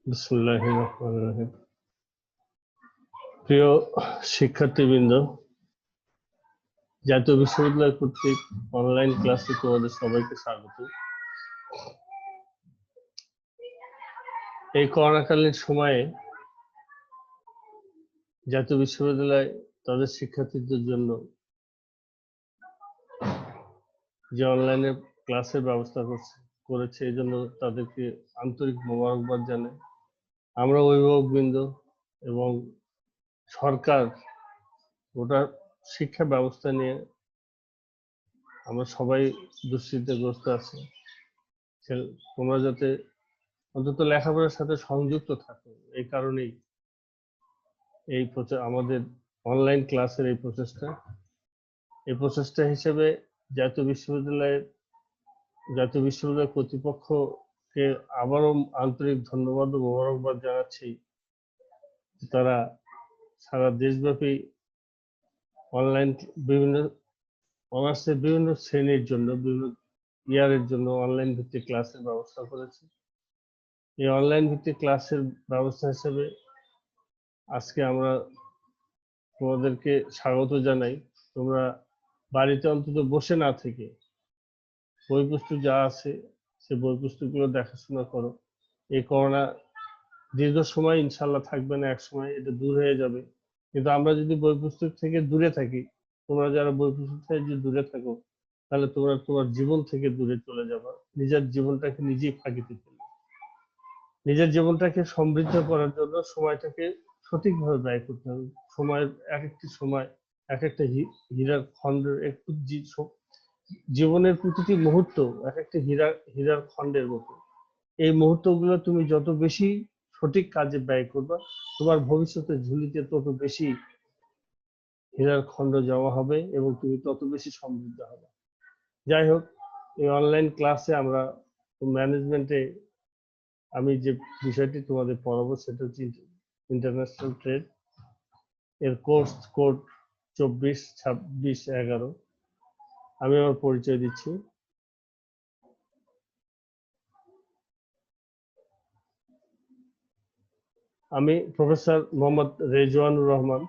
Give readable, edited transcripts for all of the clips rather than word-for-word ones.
বিসমিল্লাহির রহমানির রহিম। প্রিয় শিক্ষার্থীবৃন্দ, জাতীয় বিশ্ববিদ্যালয় কর্তৃক অনলাইন ক্লাসে তোমাদের সবাইকে স্বাগত। এই করোনাকালীন সময়ে জাতীয় বিশ্ববিদ্যালয় তাদের শিক্ষার্থীদের জন্য যে অনলাইনে ক্লাসের ব্যবস্থা করেছে, এই জন্য তাদেরকে আন্তরিক মোবারকবাদ জানাই। আমরা অভিভাবকবৃন্দ এবং সরকার গোটা শিক্ষা ব্যবস্থা নিয়ে আমরা সবাই দুশ্চিন্তাগ্রস্ত আছি। তোমরা যাতে অন্তত লেখাপড়ার সাথে সংযুক্ত থাকো, এই কারণেই এই আমাদের অনলাইন ক্লাসের এই প্রচেষ্টা হিসেবে জাতীয় বিশ্ববিদ্যালয় কর্তৃপক্ষকে আবারও আন্তরিক ধন্যবাদ ও মোবারকবাদ জানাচ্ছি। তারা সারা দেশব্যাপী অনলাইন বিভিন্ন অনার্সের বিভিন্ন শ্রেণীর জন্য, বিভিন্ন ইয়ারের জন্য অনলাইন ভিত্তিক ক্লাসের ব্যবস্থা করেছে। এই অনলাইন ভিত্তিক ক্লাসের ব্যবস্থা হিসেবে আজকে আমরা তোমাদেরকে স্বাগত জানাই। তোমরা বাড়িতে অন্তত বসে না থেকে বই পুস্তক যা আছে সে বই পুস্তকগুলো দেখাশোনা করো। এই করোনা দীর্ঘ সময় ইনশাল্লাহ থাকবে না, এক সময় এটা দূর হয়ে যাবে। কিন্তু আমরা যদি বই পুস্তক থেকে দূরে থাকি, তোমরা যারা বই পুস্তক থেকে যদি দূরে থাকো, তাহলে তোমরা তোমার জীবন থেকে দূরে চলে যাবে। নিজের জীবনটাকে নিজেই ফাঁকিতে ফেলবে। নিজের জীবনটাকে সমৃদ্ধ করার জন্য সময়টাকে সঠিকভাবে ব্যয় করতে হবে। সময়ের এক একটি সময় এক একটা হীরার খণ্ডের, একটু জীবনের প্রতিটি মুহূর্ত এক একটা হীরার খণ্ডের মতো। এই মুহূর্তগুলো তুমি যত বেশি সঠিক কাজে ব্যয় করবা, তোমার ভবিষ্যতের ঝুলিতে তত বেশি হীরার খণ্ড জমা হবে এবং তুমি তত বেশি সমৃদ্ধ হবে। যাই হোক, এই অনলাইন ক্লাসে আমরা ম্যানেজমেন্টে আমি যে বিষয়টি তোমাদের পড়াবো সেটা হচ্ছে ইন্টারন্যাশনাল ট্রেড এর কোর্স কোড 24-26-11। আমি আমার পরিচয় দিচ্ছি। আমি প্রফেসর মোহাম্মদ রেজওয়ানুর রহমান,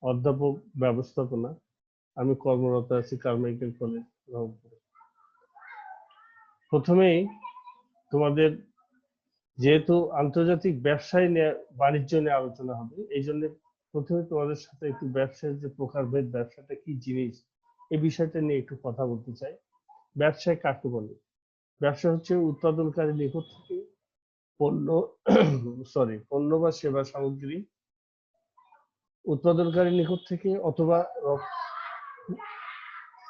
অধ্যাপক ব্যবস্থাপনা। আমি কর্মরত আছি কারমাইকেল কলেজ রংপুরে। প্রথমেই তোমাদের যেহেতু আন্তর্জাতিক ব্যবসায় নিয়ে, বাণিজ্য নিয়ে আলোচনা হবে, এই জন্য প্রথমে তোমাদের সাথে একটু ব্যবসায়ের যে প্রকারভেদ, ব্যবসাটা কি জিনিস, এই বিষয়টা নিয়ে একটু কথা বলতে চাই। ব্যবসায় কাকে বলে? ব্যবসা হচ্ছে উৎপাদনকারী নিকট থেকে পণ্য বা সেবা সামগ্রী উৎপাদনকারী নিকট থেকে অথবা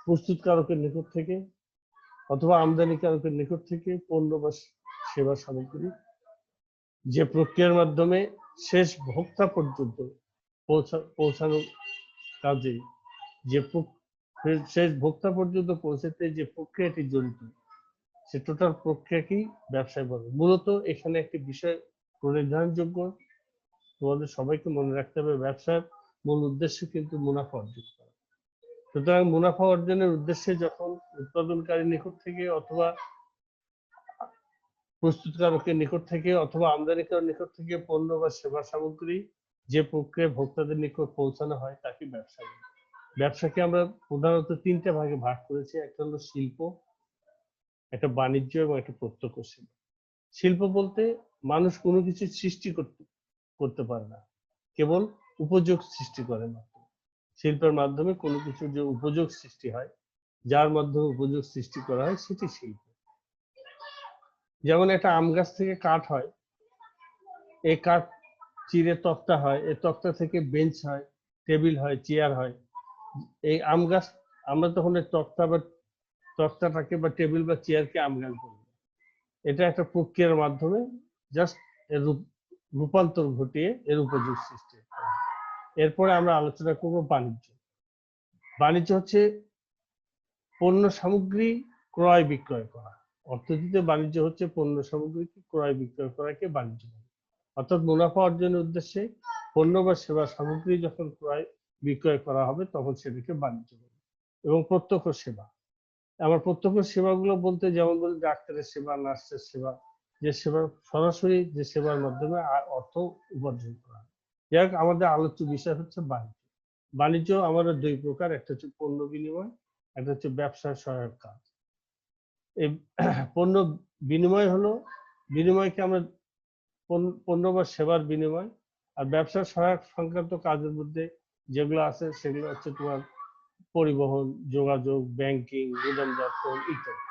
প্রস্তুতকারকের নিকট থেকে অথবা আমদানিকারকের নিকট থেকে পণ্য বা সেবা সামগ্রী যে প্রক্রিয়ার মাধ্যমে শেষ ভোক্তা পর্যন্ত পৌঁছানোর কাজে, যে শেষ ভোক্তা পর্যন্ত পৌঁছাতে যে প্রক্রিয়াটি জড়িত, সে টোটাল প্রক্রিয়াকেই ব্যবসায় বলে। মূলত এখানে একটি বিষয় নির্ধারণযোগ্য, তোমাদের সবাইকে মনে রাখতে হবে, ব্যবসার মূল উদ্দেশ্য কিন্তু মুনাফা অর্জন করা। সুতরাং মুনাফা অর্জনের উদ্দেশ্যে যখন উৎপাদনকারী নিকট থেকে অথবা প্রস্তুতকারকের নিকট থেকে অথবা আমদানিকারকের নিকট থেকে পণ্য বা সেবা সামগ্রী যে প্রক্রিয়ায় ভোক্তাদের নিকট পৌঁছানো হয় তাকে ব্যবসা বলে। ব্যবসাকে আমরা প্রধানত তিনটা ভাগে ভাগ করেছি। একটা হলো শিল্প, একটা বাণিজ্য এবং একটা প্রত্যক্ষ সেবা। শিল্প বলতে মানুষ কোনো কিছু সৃষ্টি করতে পারে না, কেবল উপযোগ সৃষ্টি করে মাত্র। শিল্পের মাধ্যমে কোনো কিছু যে উপযোগ সৃষ্টি হয়, যার মাধ্যমে উপযোগ সৃষ্টি করা হয়, সেটি শিল্প। যেমন একটা আম গাছ থেকে কাঠ হয়, এই কাঠ চিরে তক্তা হয়, এই তক্তা থেকে বেঞ্চ হয়, টেবিল হয়, চেয়ার হয়। এই আম গাছ, আমরা তখন তক্তাটাকে বা টেবিল বা চেয়ারকে আম গাছ বলি। এটা একটা প্রক্রিয়ার মাধ্যমে জাস্ট এর রূপান্তর ঘটিয়ে এর উপযোগ সৃষ্টি। এরপরে আমরা আলোচনা করব বাণিজ্য। বাণিজ্য হচ্ছে পণ্য সামগ্রী ক্রয় বিক্রয় করা। অর্থনীতিতে বাণিজ্য হচ্ছে পণ্য সামগ্রী ক্রয় বিক্রয় করাকে বাণিজ্য বলে। অর্থাৎ মুনাফা অর্জনের উদ্দেশ্যে পণ্য বা সেবা সামগ্রী যখন ক্রয় বিক্রয় করা হবে তখন সেটাকে বাণিজ্য বলে। এবং প্রত্যক্ষ সেবা, আমার প্রত্যক্ষ সেবাগুলো বলতে যেমন বলি ডাক্তারের সেবা, নার্সের সেবা, যে সেবা সরাসরি যে সেবার মাধ্যমে অর্থ উপার্জন করা হয়। যাই হোক, আমাদের আলোচ্য বিষয় হচ্ছে বাণিজ্য। বাণিজ্য আমাদের দুই প্রকার, একটা হচ্ছে পণ্য বিনিময়, একটা হচ্ছে ব্যবসায় সহায়ক কাজ। এই পণ্য বিনিময় হলো বিনিময়কে আমরা পণ্য বা সেবার বিনিময়, আর ব্যবসার সহায়ক সংক্রান্ত কাজের মধ্যে যেগুলো আছে সেগুলো হচ্ছে তোমার পরিবহন, যোগাযোগ, ব্যাংকিং, গুদামজাতকরণ ইত্যাদি।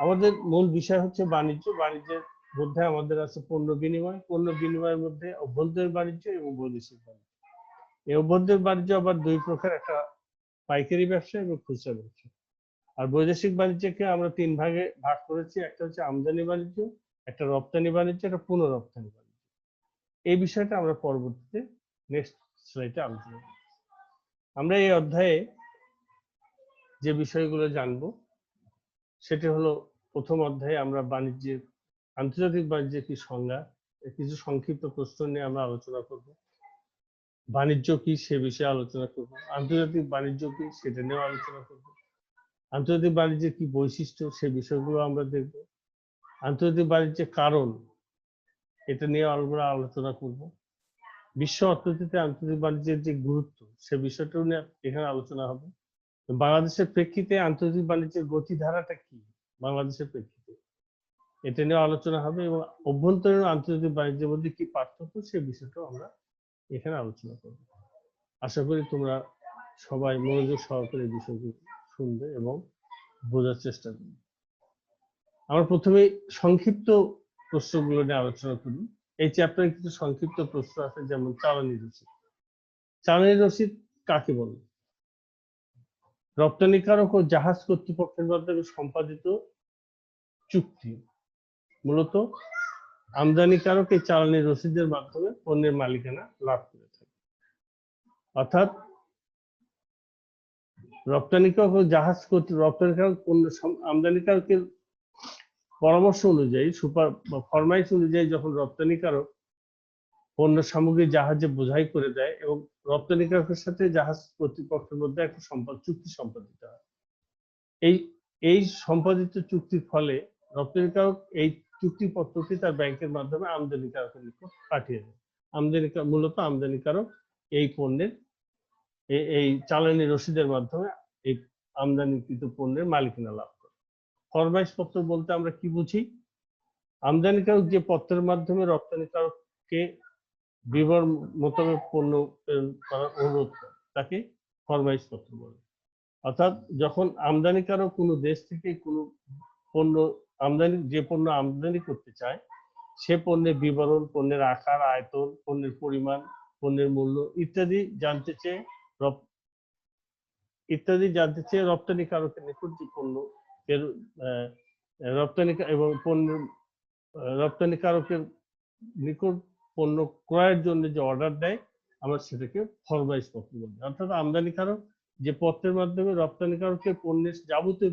আমাদের মূল বিষয় হচ্ছে বাণিজ্য। বাণিজ্যের মধ্যে আমাদের আছে পণ্য বিনিময়, পণ্য বিনিময়ের মধ্যে অভ্যন্তরীণ বাণিজ্য এবং বৈদেশিক বাণিজ্য। এই অভ্যন্তরীণ বাণিজ্য আবার দুই প্রকার, একটা পাইকারি ব্যবসা এবং খুচরা ব্যবসা। আর বৈদেশিক বাণিজ্যকে আমরা তিন ভাগে ভাগ করেছি, একটা হচ্ছে আমদানি বাণিজ্য, একটা রপ্তানি বাণিজ্য, একটা পুনঃরপ্তানি বাণিজ্য। এই বিষয়টা আমরা পরবর্তীতে নেক্সট স্লাইডে আলোচনা করব। আমরা এই অধ্যায়ে যে বিষয়গুলো জানবো সেটি হলো, প্রথম অধ্যায়ে আমরা বাণিজ্যের আন্তর্জাতিক বাণিজ্যের কি সংজ্ঞা, কিছু সংক্ষিপ্ত প্রশ্ন নিয়ে আমরা আলোচনা করব। বাণিজ্য কি সে বিষয়ে আলোচনা করব। আন্তর্জাতিক বাণিজ্য কি সেটা নিয়েও আলোচনা করব। আন্তর্জাতিক বাণিজ্যের কি বৈশিষ্ট্য সে বিষয়গুলো আমরা দেখব। আন্তর্জাতিক বাণিজ্যের কারণ, এটা নিয়ে আমরা আলোচনা করব। বিশ্ব অর্থনীতিতে আন্তর্জাতিক বাণিজ্যের যে গুরুত্ব সে বিষয়টাও নিয়ে এখানে আলোচনা হবে। বাংলাদেশের প্রেক্ষিতে আন্তর্জাতিক বাণিজ্যের গতিধারাটা কি বাংলাদেশের প্রেক্ষিতে, এটা নিয়ে আলোচনা হবে। এবং অভ্যন্তরীণ আন্তর্জাতিক বাণিজ্যের মধ্যে কি পার্থক্য সে বিষয়টাও আমরা এখানে আলোচনা করব। আশা করি তোমরা সবাই মনোযোগ সহকারে বিষয়গুলো শুনবে এবং বোঝার চেষ্টা করবে। আমরা প্রথমে সংক্ষিপ্ত প্রশ্নগুলো নিয়ে আলোচনা করি। এই চ্যাপ্টারে কিছু সংক্ষিপ্ত প্রশ্ন আছে, যেমন চালানি রসিদ। চালানি রসিদ কাকে বলে? রপ্তানিকারক ও জাহাজ কর্তৃপক্ষের মাধ্যমে সম্পাদিত চুক্তি। মূলত আমদানিকারক এই চালানি রসিদের মাধ্যমে পণ্যের মালিকানা লাভ করে থাকে। অর্থাৎ রপ্তানিকারক ও জাহাজ রপ্তানিকারক পণ্য আমদানিকারকের পরামর্শ অনুযায়ী, ফরমাইশ অনুযায়ী যখন রপ্তানিকারক পণ্য সামগ্রী জাহাজে বোঝাই করে দেয় এবং রপ্তানিকারকের সাথে জাহাজ কর্তৃপক্ষের মধ্যে একটা চুক্তি সম্পাদিত হয়। এই সম্পাদিত চুক্তির ফলে রপ্তানিকারক এই চুক্তিপত্রটি তার ব্যাংকের মাধ্যমে আমদানিকারকের নিকট পাঠিয়ে দেয়। মূলত আমদানিকারক এই পণ্যের এই চালানি রসিদের মাধ্যমে এই আমদানিকৃত পণ্যের মালিকানা লাভ করে। ফরমাইশ পত্র বলতে আমরা কি বুঝি? আমদানিকারক যে পত্রের মাধ্যমে রপ্তানিকারককে বিবরণ মোতাবেক পণ্য করার অনুরোধ করে তাকে ফরমাইশ পত্র বলে। অর্থাৎ যখন আমদানিকারক কোনো দেশ থেকে কোনো পণ্য যে পণ্য আমদানি করতে চায়, সে পণ্যের বিবরণ, পণ্যের আকার, আয়তন, পণ্যের পরিমাণ, পণ্যের মূল্য ইত্যাদি জানতে চেয়ে রপ্তানিকারকের নিকট যে পণ্য রপ্তানিকারকের নিকট পণ্য ক্রয়ের জন্য যে অর্ডার দেয়, আমরা সেটাকে ফরমাইশ পত্র বলি। অর্থাৎ আমদানিকারক যে পত্রের মাধ্যমে রপ্তানিকারকের পণ্যের যাবতীয়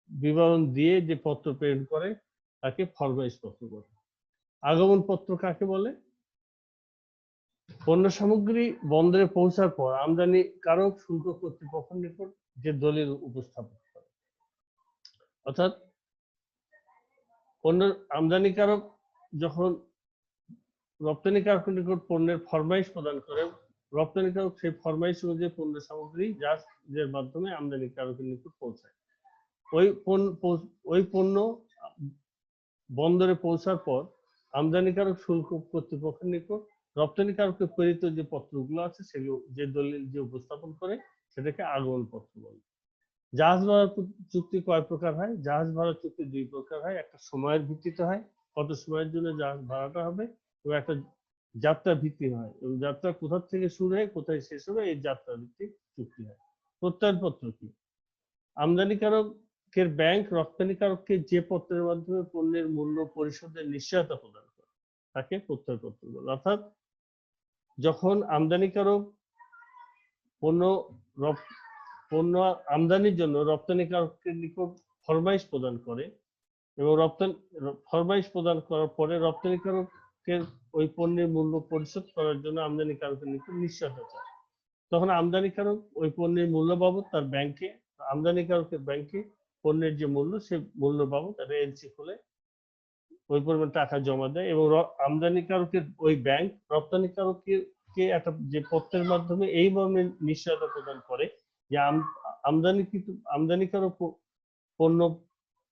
বিবরণ দিয়ে যে পত্র প্রেরণ করে তাকে ফরমাইশ পত্র বলে। আগমন পত্র কাকে বলে? পণ্য সামগ্রী বন্দরে পৌঁছার পর আমদানিকারক শুল্ক কর্তৃপক্ষের নিকট যে দলিল উপস্থাপন করে। অর্থাৎ পণ্য আমদানিকারক যখন রপ্তানিকারকের নিকট পণ্যের ফরমাইশ প্রদান করে, রপ্তানিকারক সেই ফরমাইশ অনুযায়ী পণ্য সামগ্রী জাহাজের মাধ্যমে আমদানিকারকের নিকট পৌঁছায়। ওই পণ্য বন্দরে পৌঁছার পর আমদানিকারক শুল্ক কর্তৃপক্ষের নিকট রপ্তানিকারকের প্রেরিত যে পত্রগুলো আছে সেগুলো যে দলিল যে উপস্থাপন করে সেটাকে আগমন পত্র বলে। জাহাজ ভাড়া চুক্তি কয় প্রকার হয়? জাহাজ ভাড়া চুক্তি দুই প্রকার হয়। একটা সময়ের ভিত্তিতে হয়, কত সময়ের জন্য জাহাজ ভাড়াটা হবে, এবং একটা যাত্রা ভিত্তি হয়, এবং যাত্রা কোথা থেকে শুরু হয় কোথায় শেষ হবে এই যাত্রা ভিত্তিক চুক্তি হয়। প্রত্যয়নপত্র কি? আমদানিকারকের ব্যাংক রপ্তানিকারককে যে পত্রের মাধ্যমে পণ্যের মূল্য পরিশোধের নিশ্চয়তা প্রদান করে তাকে প্রত্যয়নপত্র বলে। অর্থাৎ যখন আমদানিকারক পণ্য আমদানির জন্য রপ্তানিকারকের নিকট ফরমাইশ প্রদান করে এবং ফরমাইশ প্রদান করার পরে রপ্তানিকারক আমদানিকারকের ওই পণ্যের মূল্য পরিশোধ করার জন্য আমদানিকারকের নিকট নিশ্চয়তা চায়। তখন আমদানিকারক ওই পণ্যের মূল্য বাবদ তার ব্যাংকে, আমদানিকারকের ব্যাংকে পণ্যের যে মূল্য সে মূল্য বাবদ একটা এলসি খুলে ওই পরিমাণ টাকা জমা দেয় এবং আমদানিকারকের ওই ব্যাংক রপ্তানিকারককে একটা যে পত্রের মাধ্যমে এই মর্মে নিশ্চয়তা প্রদান করে যে আমদানিকারক পণ্য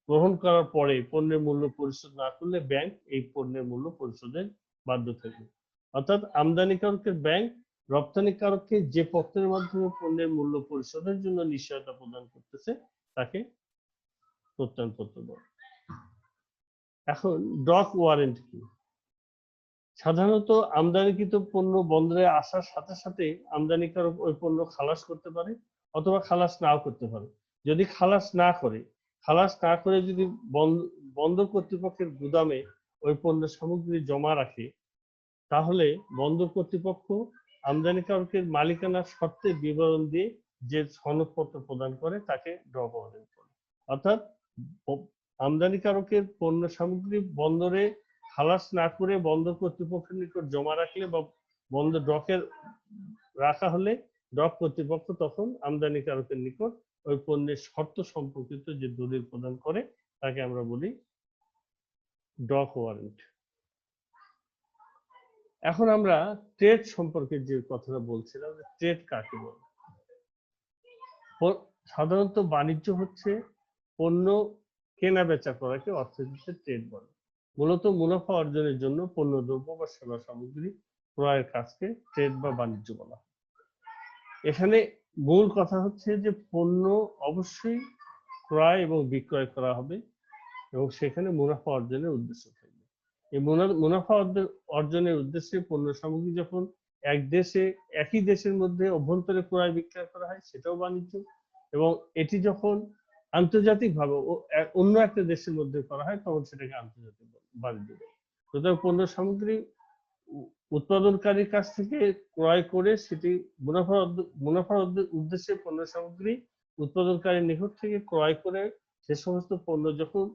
গ্রহণ করার পরে পণ্যের মূল্য পরিশোধ না করলে ব্যাংক এই পণ্যের মূল্য পরিশোধে বাধ্য থাকবে। অর্থাৎ আমদানিকারকের ব্যাংক রপ্তানিকারককে যে পত্রের মাধ্যমে পণ্যের মূল্য পরিশোধের জন্য নিশ্চয়তা প্রদান করতেছে তাকে প্রত্যয়নপত্র বলে। এখন ডক ওয়ারেন্ট কি? সাধারণত আমদানিকৃত পণ্য বন্দরে আসার সাথে সাথে আমদানিকারক ওই পণ্য খালাস করতে পারে অথবা খালাস নাও করতে পারে। যদি খালাস না করে যদি বন্দর কর্তৃপক্ষের গুদামে ওই পণ্য সামগ্রী জমা রাখে, তাহলে বন্দর কর্তৃপক্ষ আমদানিকারকের মালিকানার শর্তে বিবরণ দিয়ে যে সনদপত্র প্রদান করে তাকে ডক ওয়ারেন্ট বলে। অর্থাৎ আমদানিকারকের পণ্য সামগ্রী বন্দরে খালাস না করে বন্দর কর্তৃপক্ষের নিকট জমা রাখলে বা বন্দর ডকে রাখা হলে ডক কর্তৃপক্ষ তখন আমদানিকারকের নিকট ওই পণ্যের শর্ত সম্পর্কিত যে দলিল প্রদান করে তাকে আমরা বলি ডক ওয়ারেন্ট। এখন আমরা ট্রেড সম্পর্কে যে কথাটা বলছিলাম, ট্রেড কাকে বলে? সাধারণত বাণিজ্য হচ্ছে পণ্য কেনা বেচা করাকে অর্থনীতিতে ট্রেড বলে। মূলত মুনাফা অর্জনের জন্য পণ্য দ্রব্য বা সেবা সামগ্রী ক্রয়ের কাজকে ট্রেড বা বাণিজ্য বলা হয়। এখানে মূল কথা হচ্ছে যে পণ্য অবশ্যই ক্রয় এবং বিক্রয় করা হবে এবং সেখানে মুনাফা অর্জনের উদ্দেশ্য থাকবে। এই মুনাফা অর্জনের উদ্দেশ্যে পণ্য সামগ্রী যখন একই দেশের মধ্যে অভ্যন্তরে ক্রয় বিক্রয় করা হয় সেটাও বাণিজ্য, এবং এটি যখন আন্তর্জাতিকভাবে অন্য একটা দেশের মধ্যে করা হয় তখন সেটাকে আন্তর্জাতিক বাণিজ্য। সুতরাং পণ্য সামগ্রী উৎপাদনকারীর কাছ থেকে ক্রয় করে সেটি মুনাফার উদ্দেশ্যে পণ্য সামগ্রী উৎপাদনকারীর নিকট থেকে ক্রয় করে সে সমস্ত পণ্য যখন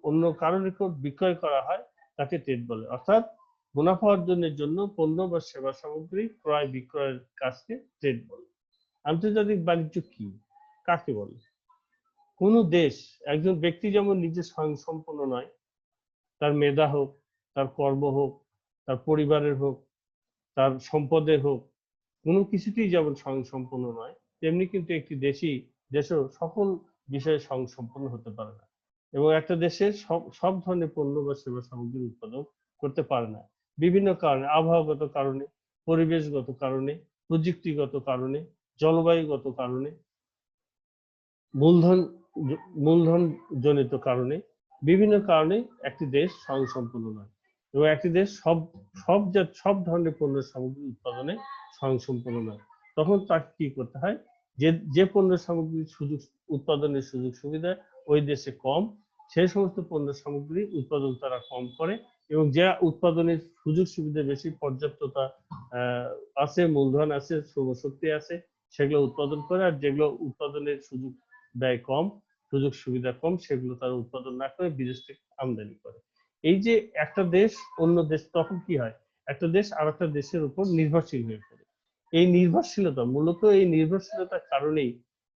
অন্য কারোর নিকট বিক্রয় করা হয় তাকে ট্রেড বলে। অর্থাৎ মুনাফা অর্জনের জন্য পণ্য বা সেবা সামগ্রী ক্রয় বিক্রয়ের কাজকে ট্রেড বলে। আন্তর্জাতিক বাণিজ্য কি, কাকে বলে? কোন দেশ, একজন ব্যক্তি যেমন নিজে স্বয়ংসম্পূর্ণ নয়, তার মেধা হোক, তার কর্ম হোক, তার পরিবারের হোক, তার সম্পদের হোক, কোনো কিছুতেই যেমন স্বয়ংসম্পূর্ণ নয়, তেমনি কিন্তু একটি দেশও সকল বিষয়ে স্বয়ংসম্পূর্ণ হতে পারে না এবং একটা দেশের সব ধরনের পণ্য বা সেবা সামগ্রী উৎপাদন করতে পারে না। বিভিন্ন কারণে, আবহাওয়াগত কারণে, পরিবেশগত কারণে, প্রযুক্তিগত কারণে, জলবায়ুগত কারণে, মূলধন জনিত কারণে, বিভিন্ন কারণে একটি দেশ স্বয়ংসম্পূর্ণ নয় এবং একটি দেশ সব ধরনের পণ্য সামগ্রী উৎপাদনে স্বয়ংসম্পূর্ণ নয়। তখন তাকে কি করতে হয়, যে পণ্য সামগ্রীর উৎপাদনের সুযোগ সুবিধা ওই দেশে কম, সেই সমস্ত পণ্য সামগ্রী উৎপাদন তারা কম করে এবং যে উৎপাদনের সুযোগ সুবিধা বেশি, পর্যাপ্ততা আছে, মূলধন আছে, শ্রমশক্তি আছে, সেগুলো উৎপাদন করে, আর যেগুলো উৎপাদনের সুযোগ ব্যয় কম, সুযোগ সুবিধা কম, সেগুলো তারা উৎপাদন না করে বিদেশ থেকে আমদানি করে। এই যে একটা দেশ অন্য দেশ, তখন কি হয়, একটা দেশ আর একটা দেশের উপর নির্ভরশীল হয়ে পড়ে। এই নির্ভরশীলতার কারণেই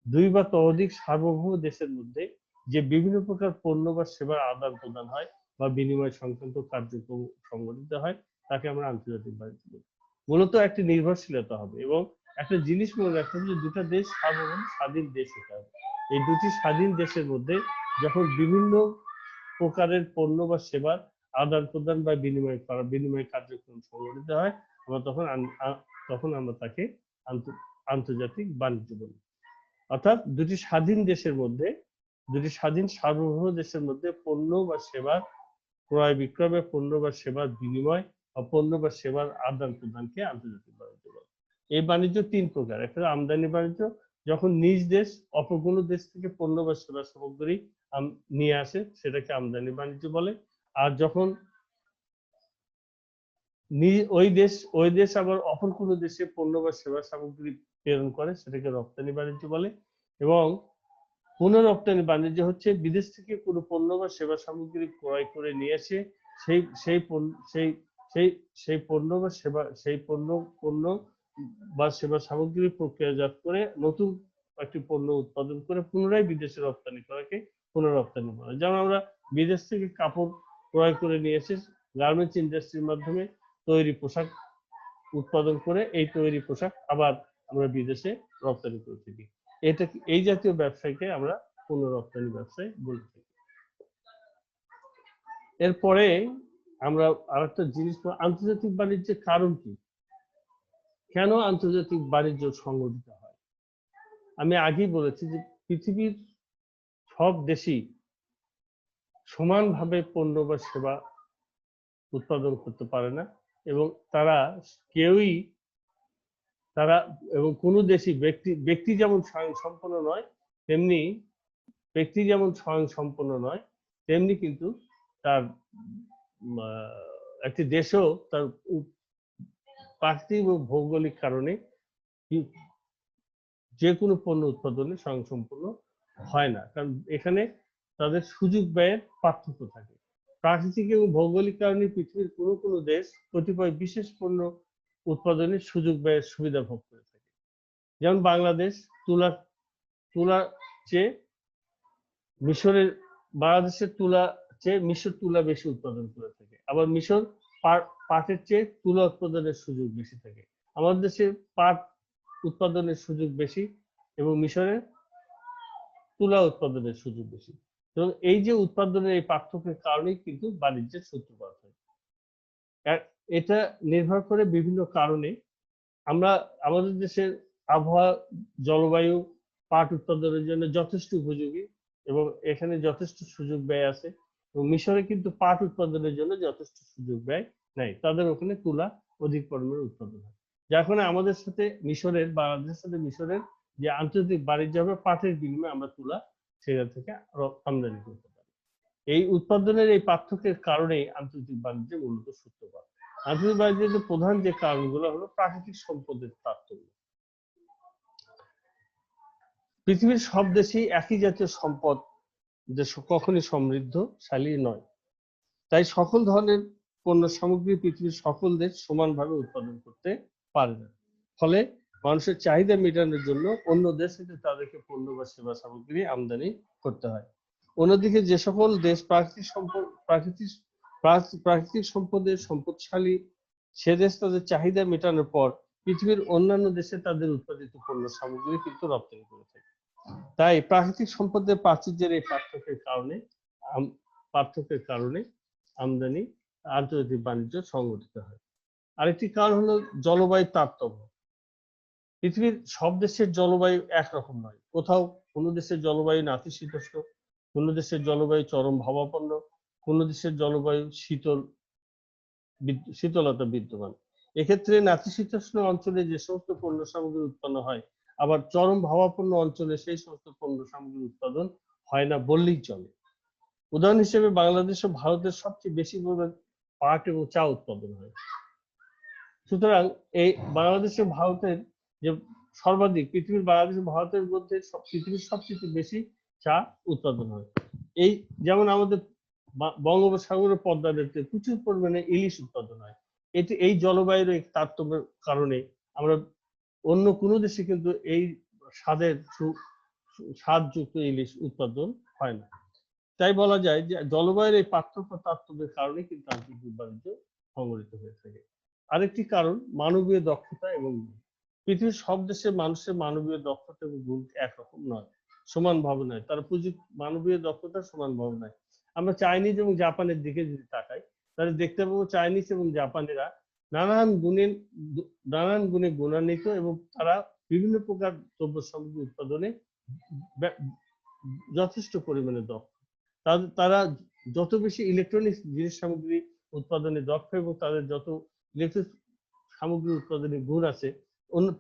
দুই বা ততোধিক সার্বভৌম দেশের মধ্যে যে বিভিন্ন প্রকার পণ্য বা সেবার আদান প্রদান হয় বা বিনিময় সংক্রান্ত কার্যক্রম সংগঠিত হয় তাকে আমরা আন্তর্জাতিক বাণিজ্য বলি। মূলত একটি নির্ভরশীলতা হবে এবং একটা জিনিস মনে রাখতে হবে যে দুটা দেশ সার্বভৌম স্বাধীন দেশ হতে হবে। এই দুটি স্বাধীন দেশের মধ্যে যখন বিভিন্ন প্রকারের পণ্য বা সেবার আদান প্রদান বা বিনিময় কার্যক্রম সংগঠিত হয়, তখন আমরা তাকে আন্তর্জাতিক বাণিজ্য বলি। অর্থাৎ দুটি স্বাধীন সার্বভৌম দেশের মধ্যে পণ্য বা সেবার ক্রয় বিক্রয় বা পণ্য বা সেবার বিনিময় বা পণ্য বা সেবার আদান প্রদানকে আন্তর্জাতিক বাণিজ্য বলে। এই বাণিজ্য তিন প্রকার। একটা আমদানি বাণিজ্য, যখন নিজ দেশ অপর কোনো দেশ থেকে পণ্য বা সেবা সামগ্রী নিয়ে আসে সেটাকে আমদানি বাণিজ্য বলে। আর যখন ওই দেশ আবার অপর কোনো দেশে পণ্য বা সেবা সামগ্রী প্রেরণ করে সেটাকে রপ্তানি বাণিজ্য বলে। এবং পুনঃরপ্তানি বাণিজ্য হচ্ছে বিদেশ থেকে কোনো পণ্য বা সেবা সামগ্রী ক্রয় করে নিয়ে এসে সেই সেই সেই পণ্য বা সেবা সেই পণ্য বা সেবা সামগ্রী প্রক্রিয়াজাত করে নতুন একটি পণ্য উৎপাদন করে পুনরায় বিদেশে রপ্তানি করাকে পুনঃরপ্তানি বলে। যেমন আমরা বিদেশ থেকে কাপড় ক্রয় করে নিয়ে এসে গার্মেন্টস ইন্ডাস্ট্রির মাধ্যমে তৈরি পোশাক উৎপাদন করে এই তৈরি পোশাক আবার আমরা বিদেশে রপ্তানি করে থাকি। এটা এই জাতীয় ব্যবসায়কে আমরা পুনঃরপ্তানি ব্যবসায় বলে থাকি। এরপরে আমরা আরেকটা জিনিস, আন্তর্জাতিক বাণিজ্যের কারণ কি, কেন আন্তর্জাতিক বাণিজ্য সংগঠিত হয়? আমি আগেই বলেছি যে পৃথিবীর সব দেশই সমানভাবে পণ্য বা সেবা উৎপাদন করতে পারে না, এবং এবং কোনো দেশই ব্যক্তি যেমন স্বয়ংসম্পূর্ণ নয়, তেমনি তেমনি কিন্তু তার একটি দেশও তার প্রাকৃতিক ও ভৌগোলিক কারণে যে কোনো পণ্য উৎপাদনে স্বয়ংসম্পূর্ণ হয় না, কারণ এখানে তাদের সুযোগ ব্যয়ের পার্থক্য থাকে। প্রাকৃতিক এবং ভৌগোলিক কারণে পৃথিবীর কোনো কোনো দেশ কতিপয় বিশেষ পণ্য উৎপাদনের সুযোগ ব্যয়ের সুবিধা ভোগ করে থাকে। যেমন বাংলাদেশ তুলা চেয়ে বাংলাদেশের মিশর তুলা বেশি উৎপাদন করে থাকে, আবার মিশর পাটের চেয়ে তুলা উৎপাদনের সুযোগ বেশি থাকে। আমাদের দেশে পাট উৎপাদনের সুযোগ বেশি এবং মিশরের তুলা উৎপাদনের সুযোগ বেশি। এবং এই যে উৎপাদনের এই পার্থক্যের কারণেই কিন্তু বাণিজ্যের সূত্রপাত হয়। এটা নির্ভর করে বিভিন্ন কারণে। আমাদের দেশের আবহাওয়া, জলবায়ু পাট উৎপাদনের জন্য যথেষ্ট উপযোগী এবং এখানে যথেষ্ট সুযোগ ব্যয় আছে, এবং মিশরে কিন্তু পাট উৎপাদনের জন্য যথেষ্ট সুযোগ ব্যয় নাই, তাদের ওখানে তুলা অধিক পরিমাণে উৎপাদন হয়, যার কারণে আমাদের সাথে বাংলাদেশের সাথে মিশরের যে আন্তর্জাতিক বাণিজ্য হবে, পাটের বিনিময়ে আমরা তুলা সেখান থেকে আমদানি করতে পারি। এই উৎপাদনের এই পার্থক্যের কারণেই আন্তর্জাতিক বাণিজ্যে মূলত সূত্রপাত। আন্তর্জাতিক বাণিজ্যের প্রধান যে কারণগুলো হলো প্রাকৃতিক সম্পদের তারতম্য। পৃথিবীর সব দেশেই একই জাতীয় সম্পদ কখনই সমৃদ্ধশালী নয়, তাই সকল ধরনের পণ্য সামগ্রী পৃথিবীর সকল দেশ সমানভাবে উৎপাদন করতে পারে না। ফলে মানুষের চাহিদা মেটানোর জন্য অন্য দেশ থেকে তাদেরকে পণ্য বা সেবা সামগ্রী আমদানি করতে হয়। অন্যদিকে যে সকল দেশ প্রাকৃতিক সম্পদের সম্পদশালী, সে দেশ তাদের চাহিদা মেটানোর পর পৃথিবীর অন্যান্য দেশে তাদের উৎপাদিত পণ্য সামগ্রী কিন্তু রপ্তানি করে থাকে। তাই প্রাকৃতিক সম্পদের প্রাচুর্যের এই পার্থক্যের কারণে আমদানি আন্তর্জাতিক বাণিজ্য সংগঠিত হয়। আরেকটি কারণ হলো জলবায়ুর তারতম্য। পৃথিবীর সব দেশের জলবায়ু একরকম নয়। কোনো দেশের জলবায়ু নাতিশীতোষ্ণ, কোনো দেশের জলবায়ু চরম ভাবাপন্ন, কোনো দেশের জলবায়ু শীতলতা বিদ্যমান। এক্ষেত্রে নাতিশীতোষ্ণ অঞ্চলে যে সমস্ত পণ্য সামগ্রী উৎপন্ন হয়, আবার চরম ভাবাপন্ন অঞ্চলে সেই সমস্ত পণ্য সামগ্রী উৎপাদন হয় না বললেই চলে। উদাহরণ হিসেবে বাংলাদেশ ও ভারতের সবচেয়ে বেশি পরিমাণ পাট এবং চা উৎপাদন হয়। সুতরাং এই বাংলাদেশ ও ভারতের যে সর্বাধিক, বাংলাদেশ ও ভারতের মধ্যে পৃথিবীর সবচেয়ে বেশি চা উৎপাদন হয়। এই যেমন আমাদের বঙ্গোপসাগর ও পদ্মা নদীতে প্রচুর পরিমাণে ইলিশ উৎপাদন হয়। এই জলবায়ুর এই তারতম্যের কারণে আমরা অন্য কোনো দেশে কিন্তু এই স্বাদযুক্ত ইলিশ উৎপাদন হয় না। তাই বলা যায় যে জলবায়ুর এই তারতম্যের কারণে কিন্তু আন্তর্জাতিক বাণিজ্য সংগঠিত হয়ে থাকে। আরেকটি কারণ মানবীয় দক্ষতা এবং গুণ। পৃথিবীর সব দেশের মানুষের মানবীয় দক্ষতা এবং গুণ একরকম নয়, সমানভাবে নয়। তার মানবীয় দক্ষতা সমানভাবে নয়। আমরা চাইনিজ এবং জাপানের দিকে যদি তাকাই, তাহলে দেখতে পাবো চাইনিজ এবং জাপানিরা নানান গুণে গুণান্বিত এবং তারা বিভিন্ন প্রকার দ্রব্য সামগ্রী উৎপাদনে যথেষ্ট পরিমাণে দক্ষ। তারা যত বেশি ইলেকট্রনিক্স জিনিস সামগ্রী উৎপাদনে দক্ষ এবং তাদের যত ইলেকট্রনিক্স সামগ্রী উৎপাদনের গুণ আছে,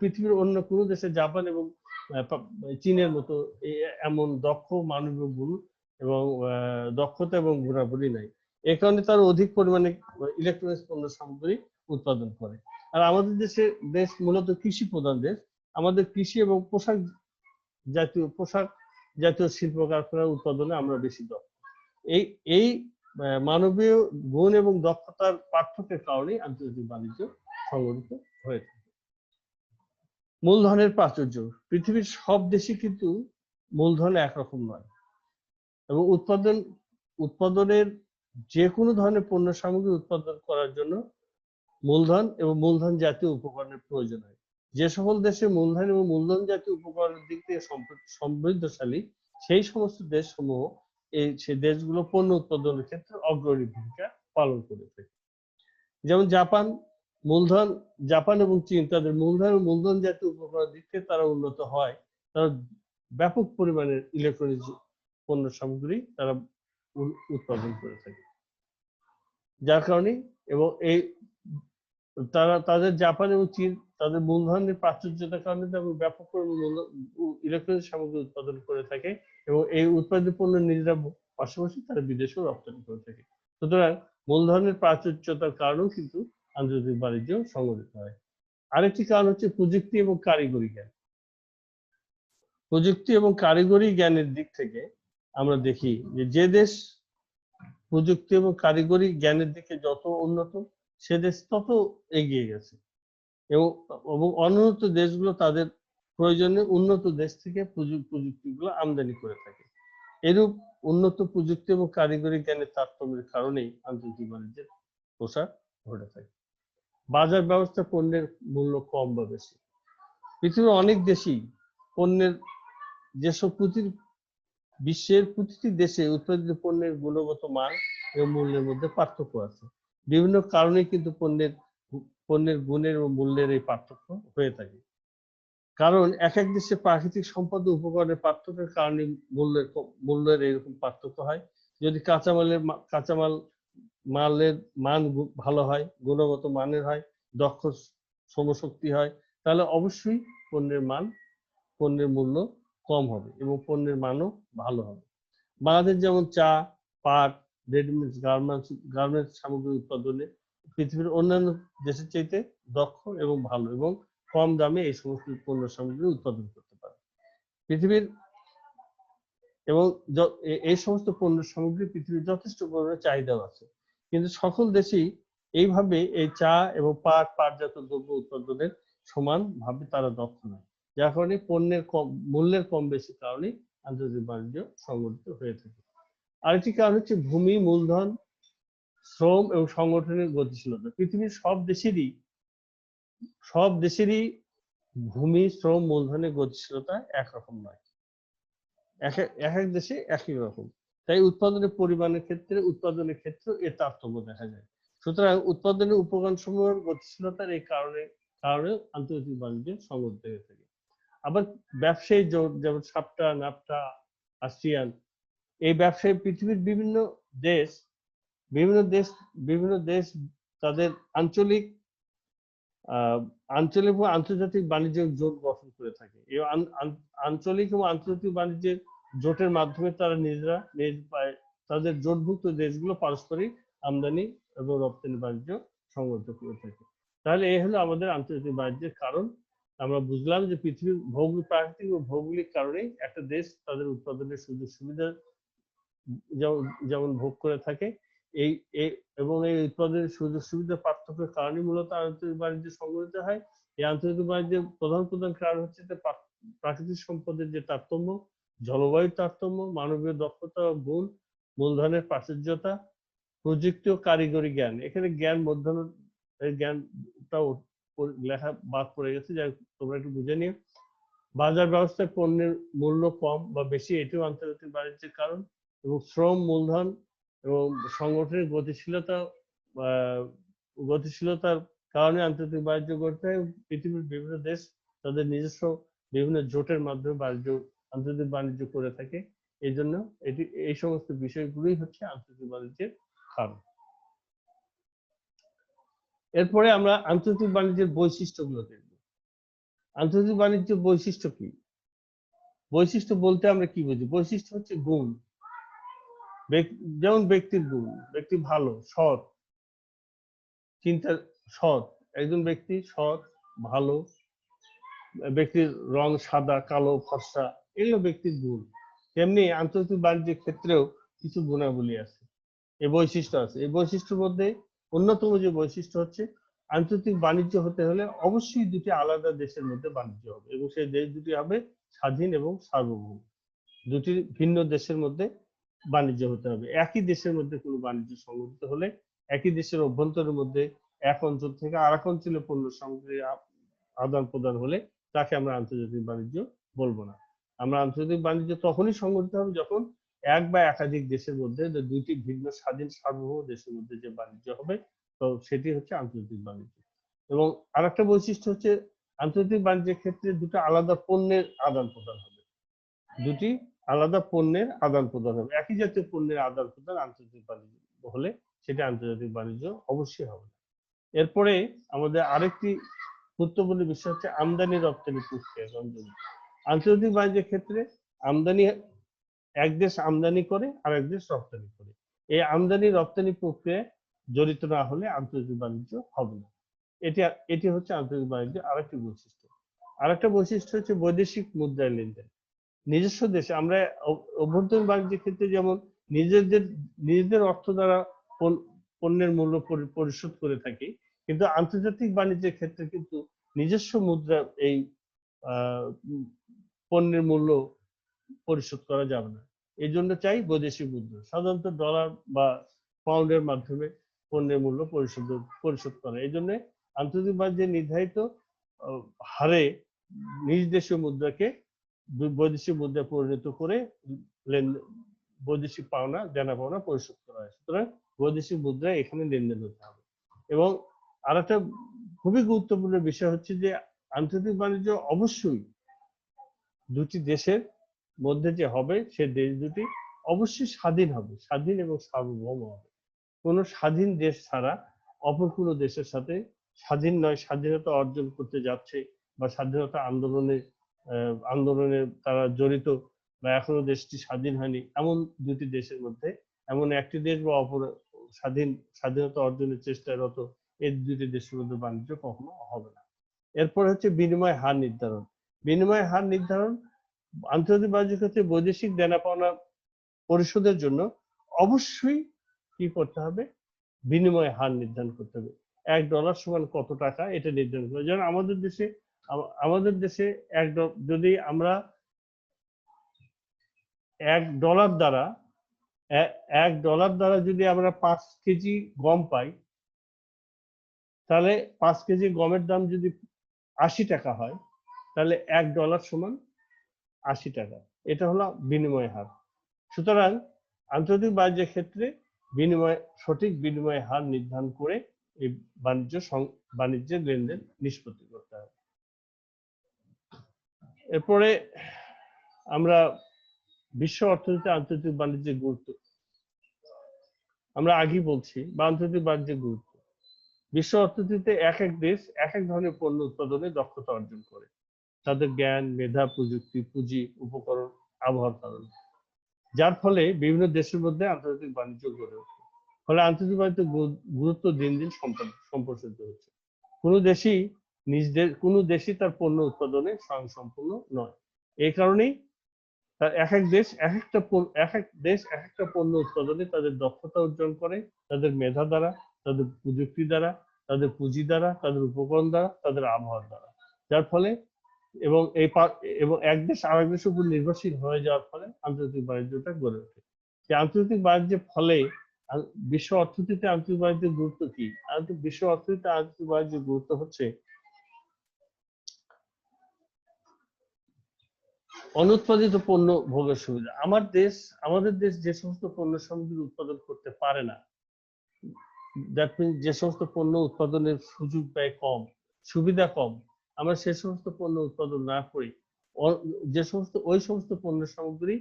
পৃথিবীর অন্য কোনো দেশে জাপান এবং চীনের মতো এমন দক্ষ মানবীয় গুণ এবং দক্ষতা এবং গুণাবলী নাই। এ কারণে তারা অধিক পরিমাণে ইলেকট্রনিক্স পণ্য সামগ্রী উৎপাদন করে। আর আমাদের দেশ মূলত কৃষি প্রধান দেশ। আমাদের কৃষি এবং পোশাক জাতীয় শিল্প কারখানার উৎপাদনে আমরা বেশি দক্ষ। এই মানবীয় গুণ এবং দক্ষতার পার্থক্যের কারণে আন্তর্জাতিক বাণিজ্য সংগঠিত হয়ে থাকে। মূলধনের প্রাচুর্য। পৃথিবীর সব দেশই কিন্তু মূলধন একরকম নয় এবং উৎপাদনের যে কোনো ধরনের পণ্য সামগ্রী উৎপাদন করার জন্য মূলধন এবং মূলধন জাতীয় উপকরণের প্রয়োজন হয়। যে সকল দেশে মূলধন এবং মূলধন জাতীয় উপকরণের দিক থেকে সমৃদ্ধশালী সেই সমস্ত দেশসমূহ সে দেশগুলো পণ্য উৎপাদনের ক্ষেত্রে অগ্রণী ভূমিকা পালন করে থাকে। যেমন জাপান এবং চীন তাদের মূলধন এবং মূলধন জাতীয় উপকরণের দিক থেকে তারা উন্নত হয়, তারা ব্যাপক পরিমাণের ইলেকট্রনিক্স পণ্য সামগ্রী তারা উৎপাদন করে থাকে। যার কারণে এবং তাদের জাপান এবং চীন তাদের মূলধনের প্রাচুর্যতার কারণে তারা ব্যাপক পরিমাণে ইলেকট্রনিক্স সামগ্রী উৎপাদন করে থাকে এবং এই উৎপাদিত পণ্য নিজেরা পাশাপাশি তারা বিদেশেও রপ্তানি করে থাকে। সুতরাং মূলধনের প্রাচুর্যতার কারণেও কিন্তু আন্তর্জাতিক বাণিজ্য সংগঠিত হয়। আরেকটি কারণ হচ্ছে প্রযুক্তি এবং কারিগরি জ্ঞান। প্রযুক্তি এবং কারিগরি জ্ঞানের দিক থেকে আমরা দেখি যে দেশ প্রযুক্তি এবং কারিগরি জ্ঞানের দিকে যত উন্নত সে দেশ তত এগিয়ে গেছে এবং অনুন্নত দেশগুলো তাদের প্রয়োজনে উন্নত দেশ থেকে প্রযুক্তিগুলো আমদানি করে থাকে। এরূপ উন্নত প্রযুক্তি এবং কারিগরি জ্ঞানের তারতম্যের কারণেই আন্তর্জাতিক বাণিজ্যের প্রসার ঘটে থাকে। বাজার ব্যবস্থা পণ্যের মূল্য কম বা বেশি। পৃথিবীর অনেক দেশই পণ্যের যেসব বিশ্বের প্রতিটি দেশে উৎপাদিত পণ্যের গুণগত মান এবং মূল্যের মধ্যে পার্থক্য আছে। বিভিন্ন কারণে কিন্তু পণ্যের গুণের এবং মূল্যের এই পার্থক্য হয়ে থাকে। কারণ এক এক দেশে প্রাকৃতিক সম্পদ ও উপকরণের পার্থক্যের কারণে মূল্যের এরকম পার্থক্য হয়। যদি মালের মান ভালো হয়, গুণগত মানের হয়, দক্ষ শ্রমশক্তি হয়, তাহলে অবশ্যই পণ্যের মূল্য কম হবে এবং পণ্যের মানও ভালো হবে। বাংলাদেশ যেমন চা, পাট, রেডিমেড গার্মেন্টস সামগ্রী উৎপাদনে পৃথিবীর অন্যান্য দেশের চাইতে দক্ষ এবং ভালো এবং কম দামে এই সমস্ত পণ্য সামগ্রী উৎপাদন করতে পারে। পৃথিবীর এবং এই সমস্ত পণ্য সামগ্রী পৃথিবীর যথেষ্ট পরিমাণে চাহিদাও আছে, কিন্তু সকল দেশই এইভাবে এই চা এবং পাটজাত দ্রব্য উৎপাদনের সমানভাবে তারা দক্ষ নয়, যার কারণে মূল্যের কম বেশি কারণে আন্তর্জাতিক বাণিজ্য সংগঠিত হয়ে থাকে। আরেকটি কারণ হচ্ছে ভূমি, মূলধন, শ্রম এবং সংগঠনের গতিশীলতা। পৃথিবীর সব দেশেরই ভূমি, শ্রম, মূলধনের গতিশীলতা একরকম নয়, এক এক দেশে একই রকম। তাই উৎপাদনের উৎপাদনের ক্ষেত্রে এর তারতম্য দেখা যায়। সুতরাং উৎপাদনের উপকরণ সমূহের গতিশীলতার এই কারণে আন্তর্জাতিক বাণিজ্য সংগঠিত হয়ে থাকে। আবার ব্যবসায়ী জোট যেমন সাপটা, নাফটা, আসিয়ান, এই ব্যবসায়ী পৃথিবীর বিভিন্ন দেশ তাদের আঞ্চলিক ও আন্তর্জাতিক বাণিজ্য জোট গঠন করে থাকে। এই আঞ্চলিক এবং আন্তর্জাতিক বাণিজ্যের জোটের মাধ্যমে তারা তাদের জোটভুক্ত দেশগুলো পারস্পরিক আমদানি এবং রপ্তানি বাণিজ্য সংগঠিত করে থাকে। তাহলে এই হলো আমাদের আন্তর্জাতিক বাণিজ্যের কারণ। আমরা বুঝলাম যে পৃথিবীর প্রাকৃতিক ও ভৌগোলিক কারণে একটা দেশ তাদের উৎপাদনের সুযোগ সুবিধা যেমন ভোগ করে থাকে, এবং এই উৎপাদনের সুযোগ সুবিধা পার্থক্যের কারণে মূলত আন্তর্জাতিক বাণিজ্য সংগঠিত হয়। এই আন্তর্জাতিক বাণিজ্যের প্রধান কারণ হচ্ছে প্রাকৃতিক সম্পদের যে তারতম্য, জলবায়ুর তারতম্য, মানবীয় দক্ষতা ও গুণ, মূলধনের প্রাচুর্যতা, প্রযুক্তি ও কারিগরি জ্ঞান। এখানে জ্ঞানটাও লেখা বাদ পড়ে গেছে, যাই তোমরা একটু বুঝে নিও। বাজার ব্যবস্থায় পণ্যের মূল্য কম বা বেশি, এটিও আন্তর্জাতিক বাণিজ্যের কারণ। এবং শ্রম, মূলধন এবং সংগঠনের গতিশীলতার কারণে আন্তর্জাতিক বাণিজ্য গড়তে হয়। পৃথিবীর বিভিন্ন দেশ তাদের নিজস্ব বিভিন্ন জোটের মাধ্যমে আন্তর্জাতিক বাণিজ্য করে থাকে। এই জন্য এই সমস্ত বিষয়গুলোই হচ্ছে আন্তর্জাতিক বাণিজ্যের কারণ। এরপরে আমরা আন্তর্জাতিক বাণিজ্যের বৈশিষ্ট্যগুলো দেখব। আন্তর্জাতিক বাণিজ্যের বৈশিষ্ট্য কি? বৈশিষ্ট্য বলতে আমরা কি বুঝি? বৈশিষ্ট্য হচ্ছে গুণ, যেমন ব্যক্তির গুণ, ব্যক্তি ভালো, সৎ, একজন ব্যক্তি সৎ, ভালো, ব্যক্তির রং সাদা, কালো, ফর্সা, এগুলো ব্যক্তির গুণ। তেমনি আন্তর্জাতিক বাণিজ্যের ক্ষেত্রেও কিছু গুণাবলী আছে। এই বৈশিষ্ট্য আছে। এই বৈশিষ্ট্যের মধ্যে অন্যতম যে বৈশিষ্ট্য হচ্ছে, আন্তর্জাতিক বাণিজ্য হতে হলে অবশ্যই দুটি আলাদা দেশের মধ্যে বাণিজ্য হবে এবং সেই দেশ দুটি হবে স্বাধীন এবং সার্বভৌম। দুটি ভিন্ন দেশের মধ্যে বাণিজ্য হতে হবে। একই দেশের মধ্যে কোনো বাণিজ্য সংগঠিত হলে, একই দেশের অভ্যন্তরের মধ্যে এক অঞ্চল থেকে আরেক অঞ্চলে পণ্য সামগ্রী আদান প্রদান হলে তাকে আমরা আন্তর্জাতিক বাণিজ্য বলবো না। আমরা আন্তর্জাতিক বাণিজ্য তখনই সংগঠিত হবে যখন এক বা একাধিক দেশের মধ্যে, দুইটি ভিন্ন স্বাধীন সার্বভৌম দেশের মধ্যে যে বাণিজ্য হবে, তো সেটি হচ্ছে আন্তর্জাতিক বাণিজ্য। এবং আরেকটা বৈশিষ্ট্য হচ্ছে, আন্তর্জাতিক বাণিজ্যের ক্ষেত্রে দুটো আলাদা পণ্যের আদান প্রদান হবে। দুটি আলাদা পণ্যের আদান প্রদান হবে। একই জাতীয় পণ্যের আদান প্রদান আন্তর্জাতিক বাণিজ্য হলে সেটা আন্তর্জাতিক বাণিজ্য অবশ্যই হবে। এরপরে আমাদের আরেকটি গুরুত্বপূর্ণ বিষয় হচ্ছে আমদানি রপ্তানি প্রক্রিয়া। আন্তর্জাতিক বাণিজ্যের ক্ষেত্রে আমদানি, এক দেশ আমদানি করে আর এক দেশ রপ্তানি করে, এই আমদানি রপ্তানি প্রক্রিয়ায় জড়িত না হলে আন্তর্জাতিক বাণিজ্য হবে না। এটি হচ্ছে আন্তর্জাতিক বাণিজ্যের আরেকটি বৈশিষ্ট্য। আরেকটা বৈশিষ্ট্য হচ্ছে বৈদেশিক মুদ্রায় লেনদেন। নিজস্ব দেশে আমরা অভ্যন্তরীণ বাণিজ্যের ক্ষেত্রে যেমন নিজেদের অর্থ দ্বারা পণ্যের মূল্য পরিশোধ করে থাকি, কিন্তু আন্তর্জাতিক বাণিজ্যের ক্ষেত্রে কিন্তু নিজস্ব মুদ্রা এই পণ্যের মূল্য পরিশোধ করা যাবে না। এই জন্য চাই বৈদেশিক মুদ্রা, সাধারণত ডলার বা পাউন্ডের মাধ্যমে পণ্যের মূল্য পরিশোধ করা। এই জন্য আন্তর্জাতিক বাণিজ্যে নির্ধারিত হারে নিজ দেশীয় মুদ্রাকে বৈদেশিক মুদ্রায় পরিণত করে বৈদেশিক পাওনা, দেনা পাওনা পরিশোধ করা হয়। সুতরাং বৈদেশিক মুদ্রায় এখানে লেনদেন হতে হবে। এবং আরেকটা খুবই গুরুত্বপূর্ণ বিষয় হচ্ছে যে আন্তর্জাতিক বাণিজ্য অবশ্যই দুটি দেশের মধ্যে যে হবে, সে দেশ দুটি অবশ্যই স্বাধীন হবে, স্বাধীন এবং সার্বভৌম হবে। কোনো স্বাধীন দেশ ছাড়া অপর কোনো দেশের সাথে স্বাধীন নয়, স্বাধীনতা অর্জন করতে যাচ্ছে বা স্বাধীনতা আন্দোলনে তারা জড়িত বা এখনো দেশটি স্বাধীন হয়নি, এমন দুটি দেশের মধ্যে, এমন একটি দেশ বা অপর স্বাধীনতা অর্জনের চেষ্টারত এই দুটি দেশের মধ্যে বাণিজ্য কখনো হবে না। এরপর হচ্ছে বিনিময় হার নির্ধারণ। বিনিময় হার নির্ধারণ আন্তর্জাতিক বাণিজ্যের ক্ষেত্রে বৈদেশিক দেনা পাওনা পরিশোধের জন্য অবশ্যই কি করতে হবে, বিনিময় হার নির্ধারণ করতে হবে। $1 সমান কত টাকা, এটা নির্ধারণ করতে হবে। যেমন আমাদের দেশে যদি আমরা $1 দ্বারা যদি আমরা 5 কেজি গম পাই, তাহলে 5 কেজি গমের দাম যদি 80 টাকা হয়, তাহলে $1 সমান 80 টাকা। এটা হলো বিনিময় হার। সুতরাং আন্তর্জাতিক বাণিজ্যের ক্ষেত্রে সঠিক বিনিময় হার নির্ধারণ করে এই বাণিজ্যের লেনদেন নিষ্পত্তি করতে হবে। এরপরে আমরা বিশ্ব অর্থনীতিতে আন্তর্জাতিক বাণিজ্যের গুরুত্ব আমরা আগেই বলছি, বা আন্তর্জাতিক বাণিজ্যের গুরুত্ব। বিশ্ব অর্থনীতিতে এক এক দেশ এক এক ধরনের পণ্য উৎপাদনে দক্ষতা অর্জন করে, তাদের জ্ঞান, মেধা, প্রযুক্তি, পুঁজি, উপকরণ, আবহাওয়ার কারণে, যার ফলে বিভিন্ন দেশের মধ্যে আন্তর্জাতিক বাণিজ্য গড়ে ওঠে। ফলে আন্তর্জাতিক বাণিজ্যের গুরুত্ব দিন দিন সম্প্রসারিত হচ্ছে। কোনো দেশই তার পণ্য উৎপাদনে স্বয়ংসম্পূর্ণ নয়। এই কারণেই এক এক দেশ এক একটা পণ্য উৎপাদনে তাদের দক্ষতা অর্জন করে, তাদের মেধা দ্বারা, তাদের প্রযুক্তি দ্বারা, তাদের পুঁজি দ্বারা, তাদের উপকরণ দ্বারা, তাদের আবহাওয়ার দ্বারা, যার ফলে এবং এক দেশ আরেক দেশের উপর নির্ভরশীল হয়ে যাওয়ার ফলে আন্তর্জাতিক বাণিজ্যটা গড়ে ওঠে। যে আন্তর্জাতিক বাণিজ্যের ফলে বিশ্ব অর্থনীতিতে আন্তর্জাতিক বাণিজ্যের গুরুত্ব কি? বিশ্ব অর্থনীতিতে আন্তর্জাতিক বাণিজ্যের গুরুত্ব হচ্ছে অনুৎপাদিত পণ্য ভোগের সুবিধা। আমাদের দেশ যে সমস্ত পণ্য সামগ্রী উৎপাদন করতে পারে না, দ্যাট মিনস যে সমস্ত পণ্য উৎপাদনের সুযোগ ব্যয় কম, সুবিধা কম, আমরা সে সমস্ত পণ্য উৎপাদন না করি, ওই সমস্ত পণ্য সামগ্রী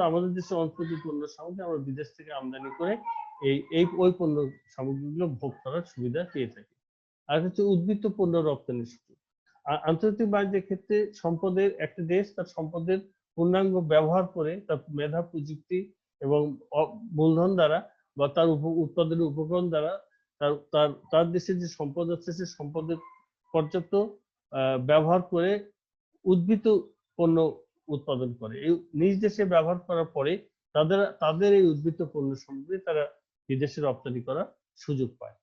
আমাদের দেশে অনুৎপাদিত পণ্য সামগ্রী আমরা বিদেশ থেকে আমদানি করে ওই পণ্য সামগ্রীগুলো ভোগ করার সুবিধা পেয়ে থাকি। আর হচ্ছে উদ্বৃত্ত পণ্য রপ্তানির সুযোগ। আন্তর্জাতিক বাণিজ্যের ক্ষেত্রে একটা দেশ তার সম্পদের পূর্ণাঙ্গ ব্যবহার করে, তার মেধা, প্রযুক্তি এবং মূলধন দ্বারা বা তার উৎপাদনের উপকরণ দ্বারা তার দেশে যে সম্পদ আছে সে সম্পদের পর্যাপ্ত ব্যবহার করে উদ্বৃত্ত পণ্য উৎপাদন করে। এই নিজ দেশে ব্যবহার করার পরে তাদের এই উদ্বৃত্ত পণ্য সামগ্রী তারা বিদেশে রপ্তানি করার সুযোগ পায়।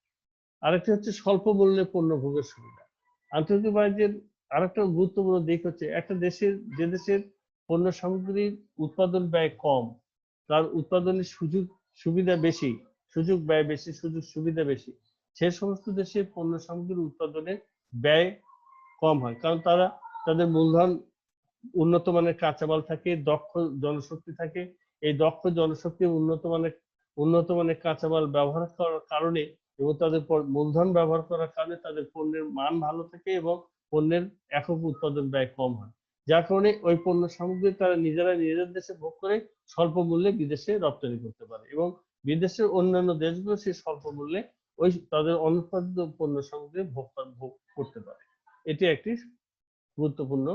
আরেকটি হচ্ছে স্বল্প মূল্যে পণ্য ভোগের সুবিধা। আন্তর্জাতিক বাণিজ্যের আরেকটা গুরুত্বপূর্ণ দিক হচ্ছে একটা দেশের যে দেশের পণ্য সামগ্রীর উৎপাদন ব্যয় কম, তার উৎপাদনের সুবিধা বেশি, সুযোগ ব্যয় বেশি, সুযোগ সুবিধা বেশি, সে সমস্ত দেশের পণ্য সামগ্রীর উৎপাদনে ব্যয় কম হয়, কারণ তারা তাদের মূলধন উন্নত মানের কাঁচামাল থাকে, দক্ষ জনশক্তি থাকে। এই দক্ষ জনশক্তি উন্নত মানের কাঁচামাল ব্যবহার করার কারণে এবং তাদের মূলধন ব্যবহার করার কারণে তাদের পণ্যের মান ভালো থাকে এবং পণ্যের একক উৎপাদন ব্যয় কম হয়, যার কারণে ওই পণ্য সামগ্রী তারা নিজেদের দেশে ভোগ করে স্বল্প মূল্যে বিদেশে রপ্তানি করতে পারে এবং বিদেশের অন্যান্য দেশগুলো সেই স্বল্প মূল্যে ওই তাদের অনুৎপাদিত পণ্য সামগ্রী ভোগ করতে পারে। এটি একটি গুরুত্বপূর্ণ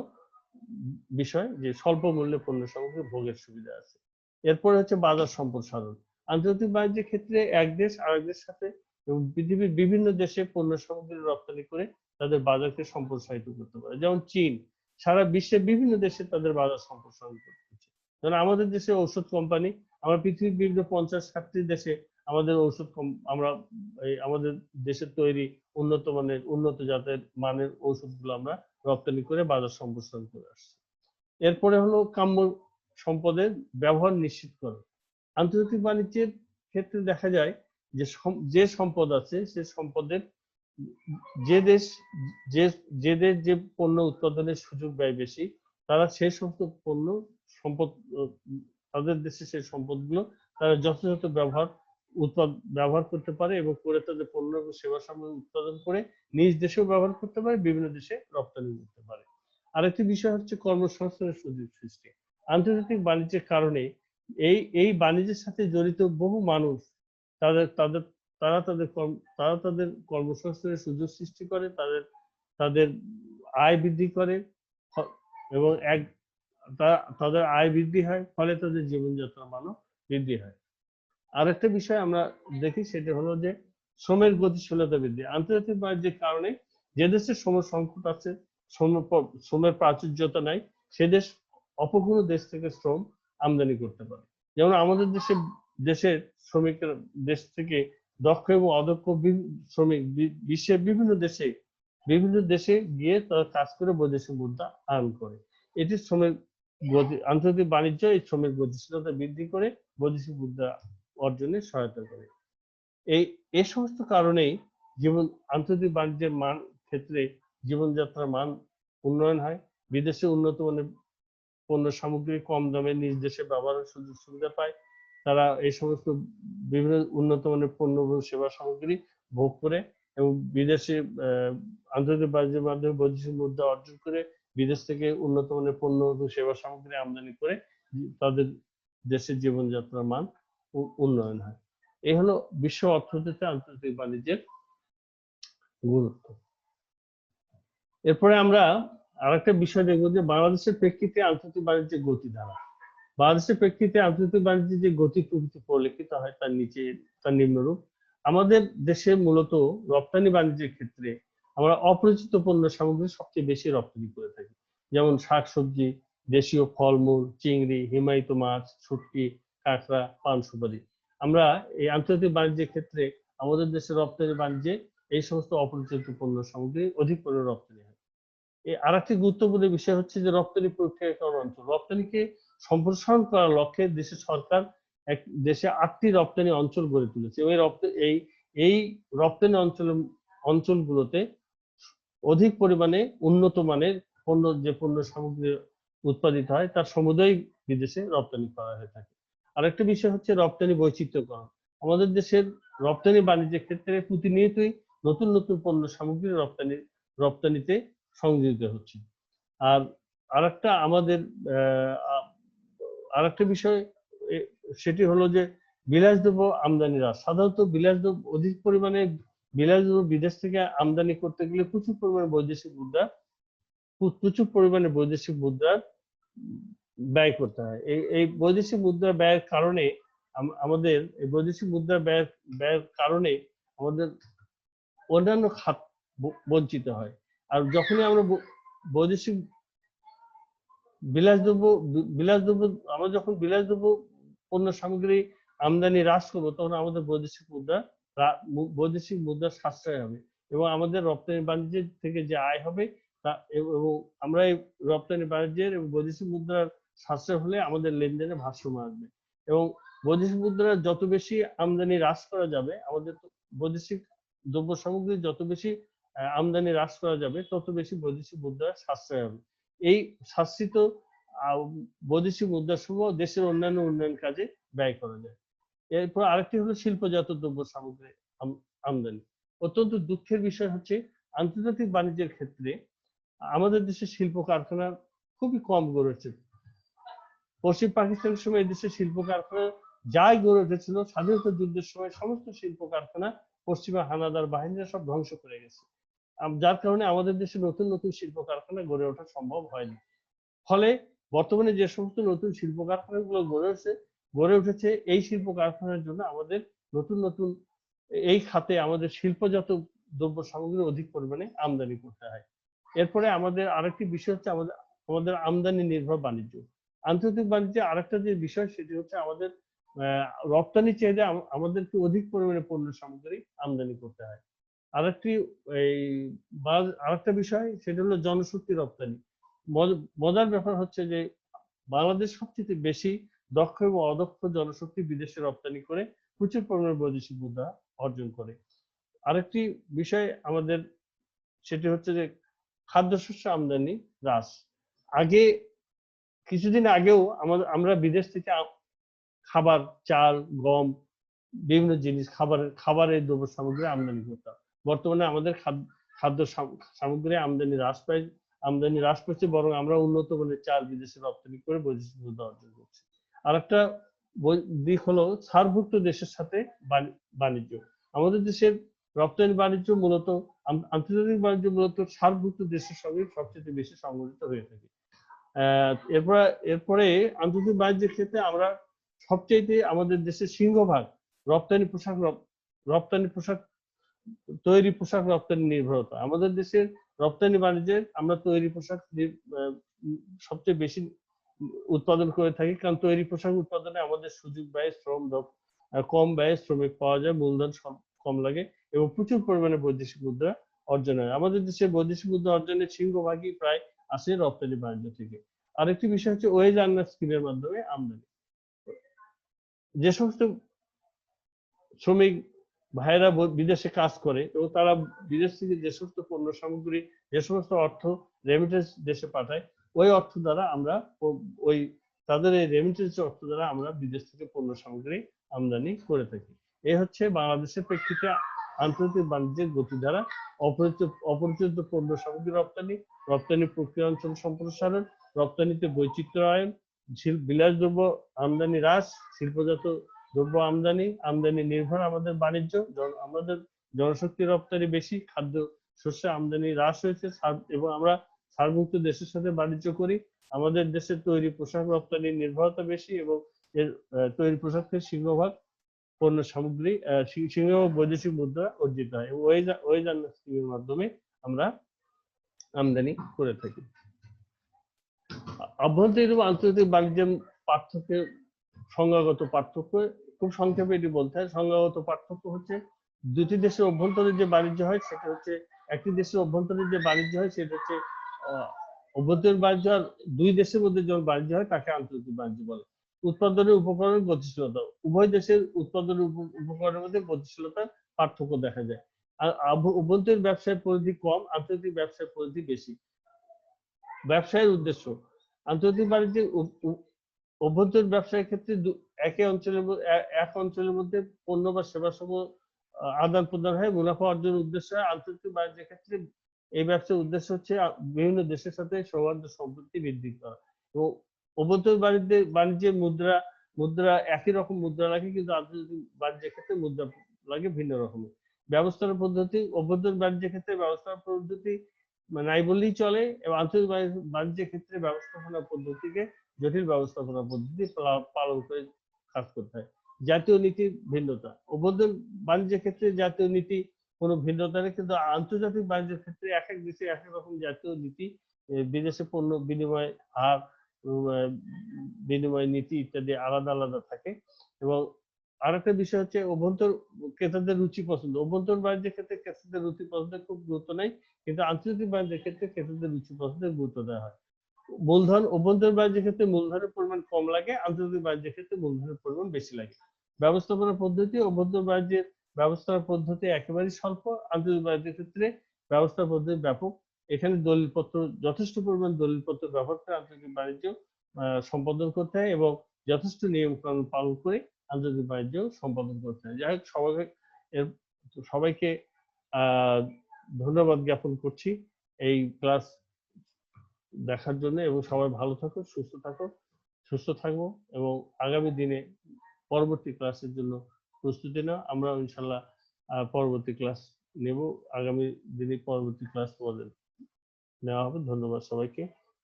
বিষয় যে স্বল্প মূল্যে পণ্য সামগ্রী ভোগের সুবিধা আছে। এরপরে হচ্ছে বাজার সম্প্রসারণ। আন্তর্জাতিক বাণিজ্যের ক্ষেত্রে এক দেশ আরেক দেশের সাথে এবং পৃথিবীর বিভিন্ন দেশে পণ্য সামগ্রী রপ্তানি করে তাদের বাজারকে সম্প্রসারিত করতে পারে। যেমন চীন সারা বিশ্বের বিভিন্ন দেশে তাদের বাজার সম্প্রসারণ করতেছে। যেমন আমাদের দেশে ঔষধ কোম্পানি, আমরা পৃথিবীর বিভিন্ন 50-60টি দেশে আমাদের আমরা আমাদের দেশের তৈরি উন্নত জাতের মানের ঔষধগুলো আমরা রপ্তানি করে বাজার সম্প্রসারণ করে আসছে। এরপরে হলো কাম্য সম্পদের ব্যবহার নিশ্চিত করা। আন্তর্জাতিক বাণিজ্যের ক্ষেত্রে দেখা যায় যে সম্পদ আছে সে সম্পদের যে দেশ যে পণ্য উৎপাদনের সুযোগ ব্যয় বেশি, তারা সেই সমস্ত সম্পদ তাদের দেশে সেই সম্পদগুলো তারা যথাযথ ব্যবহার করতে পারে এবং করে তাদের পণ্য এবং সেবা সামগ্রী উৎপাদন করে নিজ দেশেও ব্যবহার করতে পারে, বিভিন্ন দেশে রপ্তানি করতে পারে। আরেকটি বিষয় হচ্ছে কর্মসংস্থানের সুযোগ সৃষ্টি। আন্তর্জাতিক বাণিজ্যের কারণে এই বাণিজ্যের সাথে জড়িত বহু মানুষ তারা তাদের কর্মসংস্থানের সুযোগ সৃষ্টি করে, তাদের আয় বৃদ্ধি করে এবং তাদের আয় বৃদ্ধি হয়, ফলে তাদের জীবনযাত্রার মানও বৃদ্ধি হয়। আরেকটা বিষয় আমরা দেখি সেটা হলো যে শ্রমের গতিশীলতা বৃদ্ধি। আন্তর্জাতিক বাণিজ্যের কারণে যে দেশে শ্রম সংকট আছে, শ্রমের প্রাচুর্যতা নাই, সে দেশ অপর কোনো দেশ থেকে শ্রম আমদানি করতে পারে। যেমন আমাদের দেশের শ্রমিকের দেশ থেকে দক্ষ এবং অদক্ষ শ্রমিক বিশ্বের বিভিন্ন দেশে গিয়ে তারা কাজ করে বৈদেশিক মুদ্রা আর্ন করে। এটি আন্তর্জাতিক বাণিজ্য এই শ্রমের গতিশীলতা বৃদ্ধি করে বৈদেশিক মুদ্রা অর্জনে সহায়তা করে। এই সমস্ত কারণেই আন্তর্জাতিক বাণিজ্যের মান ক্ষেত্রে জীবনযাত্রার মান উন্নয়ন হয়, বিদেশে উন্নত মানের পণ্য সামগ্রী কম দামে নিজ দেশে ব্যবহারের সুযোগ সুবিধা পায়, তারা এই সমস্ত বিভিন্ন উন্নত মানের পণ্য এবং সেবা সামগ্রী ভোগ করে এবং বিদেশে আন্তর্জাতিক বাণিজ্যের মাধ্যমে বৈদেশিক মুদ্রা অর্জন করে বিদেশ থেকে উন্নত মানের পণ্য এবং সেবা সামগ্রী আমদানি করে তাদের দেশের জীবনযাত্রার মান উন্নয়ন হয়। এই হলো বিশ্ব অর্থনীতিতে আন্তর্জাতিক বাণিজ্যের গুরুত্ব। এরপরে আমরা আরেকটা বিষয় দেখবো যে বাংলাদেশের প্রেক্ষিতে আন্তর্জাতিক বাণিজ্যের গতিধারা। বাংলাদেশের প্রেক্ষিতে আন্তর্জাতিক বাণিজ্যের যে গতি প্রকৃতি পরিলক্ষিত হয় তার নিম্নরূপ। আমাদের দেশে মূলত রপ্তানি বাণিজ্যের ক্ষেত্রে আমরা অপরিচিত পণ্য সামগ্রী সবচেয়ে বেশি রপ্তানি করে থাকি, যেমন শাকসবজি, দেশীয় ফলমূল, চিংড়ি, হিমায়িত মাছ, শুটকি, কাঁকড়া, পান সুপারি। আমরা এই আন্তর্জাতিক বাণিজ্যের ক্ষেত্রে আমাদের দেশের রপ্তানি বাণিজ্যে এই সমস্ত অপরিচিত পণ্য সামগ্রী অধিক পরিমাণে রপ্তানি হয়। আরেকটি গুরুত্বপূর্ণ বিষয় হচ্ছে যে রপ্তানি প্রক্রিয়াকরণ অঞ্চল। রপ্তানিকে সম্প্রসারণ করার লক্ষ্যে দেশের সরকার দেশে 8টি রপ্তানি অঞ্চল গড়ে তুলেছে। এই রপ্তানি অঞ্চলগুলোতে অধিক পরিমাণে উন্নত মানের পণ্য সামগ্রী উৎপাদিত হয় তার সমুদয় বিদেশে রপ্তানি করা হয়ে থাকে। আরেকটা বিষয় হচ্ছে রপ্তানি বৈচিত্র্যকরণ। আমাদের দেশের রপ্তানি বাণিজ্যের ক্ষেত্রে প্রতিনিয়তই নতুন নতুন পণ্য সামগ্রী রপ্তানিতে সংযোজিত হচ্ছে। আর আরেকটা বিষয় সেটি হলো যে বিলাসদ্রব্য আমদানি হ্রাস। সাধারণত অধিক পরিমাণে বিলাসদ্রব্য বিদেশ থেকে আমদানি করতে গেলে প্রচুর পরিমাণে বৈদেশিক মুদ্রার ব্যয় করতে হয়। এই বৈদেশিক মুদ্রা ব্যয়ের কারণে আমাদের অন্যান্য খাত বঞ্চিত হয়। আর যখনই আমরা বিলাসদ্রব্য পণ্য সামগ্রী আমদানি হ্রাস করবো, তখন আমাদের বৈদেশিক মুদ্রা সাশ্রয় হবে এবং আমাদের রপ্তানি বাণিজ্যের থেকে যে আয় হবে তা এবং আমরা এই রপ্তানি বাণিজ্যের এবং বৈদেশিক মুদ্রার সাশ্রয় হলে আমাদের লেনদেনে ভারসাম্য আসবে এবং বৈদেশিক মুদ্রার যত বেশি আমদানি হ্রাস করা যাবে, আমাদের বৈদেশিক দ্রব্য সামগ্রী যত বেশি আমদানি হ্রাস করা যাবে, তত বেশি বৈদেশিক মুদ্রার সাশ্রয় হবে। এই সাশ্রিত বৈদেশিক মুদ্রা সমূহ দেশের অন্যান্য উন্নয়ন কাজে ব্যয় করা যায়। এরপর আরেকটি হলো শিল্পজাত দ্রব্য সামগ্রী আমদানি। অত্যন্ত দুঃখের বিষয় হচ্ছে আন্তর্জাতিক বাণিজ্যের ক্ষেত্রে আমাদের দেশের শিল্প কারখানা খুবই কম গড়ে উঠেছে। পশ্চিম পাকিস্তানের সময় এই দেশের শিল্প কারখানা যাই গড়ে উঠেছিল, স্বাধীনতা যুদ্ধের সময় সমস্ত শিল্প কারখানা পশ্চিমা হানাদার বাহিনীরা সব ধ্বংস করে গেছে, যার কারণে আমাদের দেশে নতুন নতুন শিল্প কারখানা গড়ে ওঠা সম্ভব হয়নি। ফলে বর্তমানে যে সমস্ত নতুন শিল্প কারখানাগুলো গড়ে উঠেছে এই শিল্প কারখানার জন্য আমাদের নতুন নতুন এই খাতে আমাদের শিল্পজাত দ্রব্য সামগ্রী অধিক পরিমাণে আমদানি করতে হয়। এরপরে আমাদের আরেকটি বিষয় হচ্ছে আমাদের আমদানি নির্ভর বাণিজ্য। আন্তর্জাতিক বাণিজ্যে আরেকটা যে বিষয় সেটি হচ্ছে আমাদের রপ্তানি চাহিদা আমাদেরকে অধিক পরিমাণে পণ্য সামগ্রী আমদানি করতে হয়। আরেকটা বিষয় সেটা হলো জনশক্তি রপ্তানি। মজার ব্যাপার হচ্ছে যে বাংলাদেশ সবচেয়ে বেশি দক্ষ এবং অদক্ষ জনশক্তি বিদেশে রপ্তানি করে প্রচুর পরিমাণে বৈদেশিক মুদ্রা অর্জন করে। আরেকটি বিষয় আমাদের সেটি হচ্ছে যে খাদ্যশস্য আমদানি হ্রাস। কিছুদিন আগেও আমরা বিদেশ থেকে খাবার, চাল, গম, বিভিন্ন জিনিস খাবারের দ্রব্য সামগ্রী আমদানি করতাম। বর্তমানে আমাদের খাদ্য সামগ্রী আমদানি হ্রাস পাচ্ছে, বরং আমরা উন্নত মানের চাল বিদেশে রপ্তানি করে বৈদেশিক মুদ্রা অর্জন করছি। আরেকটা দিক হলো সার্কভুক্ত দেশের সাথে বাণিজ্য। আমাদের দেশের রপ্তানি বাণিজ্য মূলত আন্তর্জাতিক বাণিজ্য মূলত সার্কভুক্ত দেশের সঙ্গে সবচেয়ে বেশি সংগঠিত হয়ে থাকে। এরপরে আন্তর্জাতিক বাণিজ্যের ক্ষেত্রে আমরা সবচেয়ে আমাদের দেশের সিংহভাগ রপ্তানি পোশাক তৈরি পোশাক রপ্তানি নির্ভরতা। আমাদের দেশের রপ্তানি বাণিজ্যের আমরা তৈরি পোশাক সবচেয়ে বেশি উৎপাদন করে থাকি, কারণ তৈরি পোশাক উৎপাদনে আমাদের সুযোগ ব্যয় কম ব্যয়ে শ্রমিক পাওয়া যায়, মূলধন কম লাগে এবং প্রচুর পরিমাণে বৈদেশিক মুদ্রা অর্জন হয়। আমাদের দেশে বৈদেশিক মুদ্রা অর্জনের সিংহভাগই প্রায় আসে রপ্তানি বাণিজ্য থেকে। আরেকটি বিষয় হচ্ছে ওয়েজ আর্নার স্কিমের মাধ্যমে আমদানি। যে সমস্ত শ্রমিক ভাইরা বিদেশে কাজ করে এবং তারা বিদেশ থেকে যে সমস্ত পণ্য সামগ্রী, যে সমস্ত অর্থ রেমিটেন্স দেশে পাঠায়, ওই অর্থ দ্বারা আমরা তাদের এই রেমিটেন্স অর্থ দ্বারা আমরা বিদেশ থেকে পণ্য সামগ্রী আমদানি করে থাকি। এই হচ্ছে বাংলাদেশের প্রেক্ষিতে আন্তর্জাতিক বাণিজ্যের গতিধারা। অপরিচিত পণ্য সামগ্রী রপ্তানি প্রক্রিয়া অঞ্চল সম্প্রসারণ, রপ্তানিতে বৈচিত্র্যায়ন, বিলাসদ্রব্য আমদানি হ্রাস, শিল্পজাত দ্রব্য আমদানি নির্ভর আমাদের বাণিজ্য। আমাদের জনশক্তি রপ্তানি বেশি, খাদ্য শস্য আমদানি হ্রাস হয়েছে এবং আমরা সার্কভুক্ত দেশের সাথে বাণিজ্য করি। আমাদের দেশের তৈরি পোশাক রপ্তানি নির্ভরতা বেশি এবং এর তৈরি পোশাকের সিংহভাগ পণ্য সামগ্রী সিংহভাগ বৈদেশিক মুদ্রা অর্জিত হয় এবং ওয়েজ আর্নার স্কিমের মাধ্যমে আমরা আমদানি করে থাকি। আভ্যন্তরীণ এবং আন্তর্জাতিক বাণিজ্যের সংজ্ঞাগত পার্থক্য খুব সংক্ষেপে এটি বলতে হয়। সংজ্ঞাগত পার্থক্য হচ্ছে দুটি দেশের অভ্যন্তরে যে বাণিজ্য হয় সেটা হচ্ছে, একটি দেশের অভ্যন্তরে যে বাণিজ্য হয় সেটা হচ্ছে অভ্যন্তরীণ বাণিজ্য, আর দুই দেশের মধ্যে যখন বাণিজ্য হয় তাকে আন্তর্জাতিক বাণিজ্য বলে। উৎপাদনের উপকরণের গতিশীলতা, উভয় দেশের উৎপাদনের উপকরণের মধ্যে গতিশীলতার পার্থক্য দেখা যায়। আর অভ্যন্তরীণ ব্যবসায়ের পরিধি কম, আন্তর্জাতিক ব্যবসায়ের পরিধি বেশি। ব্যবসায়ের উদ্দেশ্য, আন্তর্জাতিক বাণিজ্যে অভ্যন্তরীণ ব্যবসায়ের ক্ষেত্রে এক অঞ্চলের মধ্যে পণ্য বা সেবা সমূহ আদান প্রদান হয়, মুনাফা অর্জনের উদ্দেশ্য হয়। আন্তর্জাতিক বাণিজ্যের ক্ষেত্রে এই ব্যবসার উদ্দেশ্য হচ্ছে বিভিন্ন দেশের সাথে সৌহার্দ্য সম্পর্ক বৃদ্ধি করা। এবং অভ্যন্তরীণ বাণিজ্যের মুদ্রা একই রকম মুদ্রা লাগে, কিন্তু আন্তর্জাতিক বাণিজ্যের ক্ষেত্রে মুদ্রা লাগে ভিন্ন রকমের। ব্যবস্থাপনা পদ্ধতি, অভ্যন্তরীণ বাণিজ্যের ক্ষেত্রে ব্যবস্থাপনা পদ্ধতি নাই বললেই চলে এবং আন্তর্জাতিক বাণিজ্যের ক্ষেত্রে ব্যবস্থাপনা পদ্ধতিকে জটিল ব্যবস্থাপনা পদ্ধতি পালন করে কাজ করতে হয়। জাতীয় নীতির ভিন্নতা, অভ্যন্তরীণ বাণিজ্যের ক্ষেত্রে জাতীয় নীতি কোনো ভিন্নতা নেই, কিন্তু আন্তর্জাতিক বাণিজ্যের ক্ষেত্রে এক এক দেশে এক এক রকম জাতীয় নীতি, বিদেশে পণ্য বিনিময় হার, বিনিময় নীতি ইত্যাদি আলাদা আলাদা থাকে। এবং আরেকটা বিষয় হচ্ছে ক্রেতাদের রুচি পছন্দ। অভ্যন্তরীণ বাণিজ্যের ক্ষেত্রে ক্রেতাদের রুচি পছন্দের খুব গুরুত্ব নাই, কিন্তু আন্তর্জাতিক বাণিজ্যের ক্ষেত্রে ক্রেতাদের রুচি পছন্দের গুরুত্ব দেওয়া হয়। মূলধন অভ্যন্তরীণ বাণিজ্যের ক্ষেত্রে মূলধনের পরিমাণ কম লাগে, আন্তর্জাতিক বাণিজ্যের ক্ষেত্রে মূলধনের পরিমাণ বেশি লাগে। ব্যবস্থাপনা পদ্ধতি অভ্যন্তরীণ বাণিজ্যের ব্যবস্থাপনা পদ্ধতি একেবারেই স্বল্প, আন্তর্জাতিক বাণিজ্যের ক্ষেত্রে ব্যবস্থা পদ্ধতি ব্যাপক। এখানে দলিলপত্র যথেষ্ট পরিমাণ দলিলপত্র ব্যবহার করে আন্তর্জাতিক বাণিজ্য সম্পাদন করতে হয় এবং যথেষ্ট নিয়ম কানুন পালন করে আন্তর্জাতিক বাণিজ্য সম্পাদন করতে হয়। যাই হোক, সবাইকে ধন্যবাদ জ্ঞাপন করছি এই ক্লাস দেখার জন্য, এবং সবাই ভালো থাকো, সুস্থ থাকবো এবং আগামী দিনে পরবর্তী ক্লাসের জন্য প্রস্তুতি নাও। আমরা ইনশাল্লাহ পরবর্তী ক্লাস নেব, আগামী দিনে পরবর্তী ক্লাস তোমাদের নেওয়া হবে। ধন্যবাদ সবাইকে,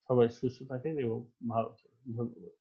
সবাই সুস্থ থাকেন এবং ভালো থাকেন। ধন্যবাদ।